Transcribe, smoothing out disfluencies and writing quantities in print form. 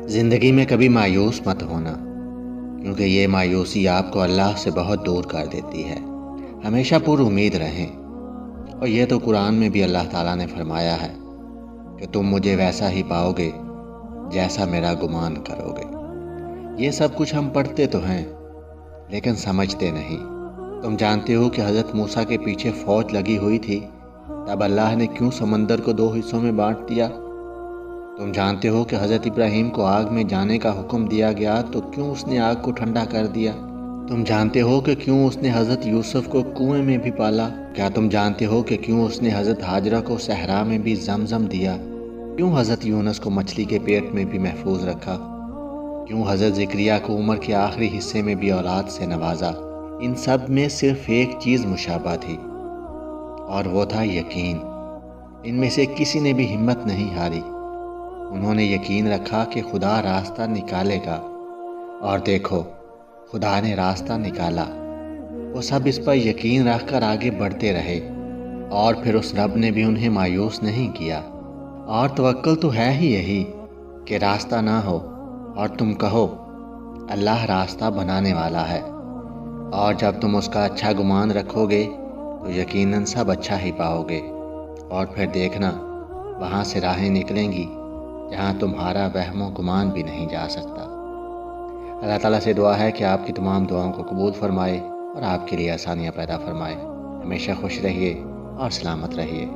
زندگی میں کبھی مایوس مت ہونا، کیونکہ یہ مایوسی آپ کو اللہ سے بہت دور کر دیتی ہے۔ ہمیشہ پر امید رہیں، اور یہ تو قرآن میں بھی اللہ تعالیٰ نے فرمایا ہے کہ تم مجھے ویسا ہی پاؤ گے جیسا میرا گمان کرو گے۔ یہ سب کچھ ہم پڑھتے تو ہیں لیکن سمجھتے نہیں۔ تم جانتے ہو کہ حضرت موسیٰ کے پیچھے فوج لگی ہوئی تھی، تب اللہ نے کیوں سمندر کو 2 حصوں میں بانٹ دیا؟ تم جانتے ہو کہ حضرت ابراہیم کو آگ میں جانے کا حکم دیا گیا تو کیوں اس نے آگ کو ٹھنڈا کر دیا؟ تم جانتے ہو کہ کیوں اس نے حضرت یوسف کو کنویں میں بھی پالا؟ کیا تم جانتے ہو کہ کیوں اس نے حضرت ہاجرہ کو صحرا میں بھی زمزم دیا؟ کیوں حضرت یونس کو مچھلی کے پیٹ میں بھی محفوظ رکھا؟ کیوں حضرت زکریا کو عمر کے آخری حصے میں بھی اولاد سے نوازا؟ ان سب میں صرف ایک چیز مشابہ تھی، اور وہ تھا یقین۔ ان میں سے کسی نے بھی ہمت نہیں ہاری۔ انہوں نے یقین رکھا کہ خدا راستہ نکالے گا، اور دیکھو خدا نے راستہ نکالا۔ وہ سب اس پر یقین رکھ کر آگے بڑھتے رہے، اور پھر اس رب نے بھی انہیں مایوس نہیں کیا۔ اور توکل تو ہے ہی یہی کہ راستہ نہ ہو اور تم کہو اللہ راستہ بنانے والا ہے، اور جب تم اس کا اچھا گمان رکھو گے تو یقیناً سب اچھا ہی پاؤ گے، اور پھر دیکھنا وہاں سے راہیں نکلیں گی جہاں تمہارا وہم و گمان بھی نہیں جا سکتا۔ اللہ تعالیٰ سے دعا ہے کہ آپ کی تمام دعاؤں کو قبول فرمائے اور آپ کے لیے آسانیاں پیدا فرمائے۔ ہمیشہ خوش رہیے اور سلامت رہیے۔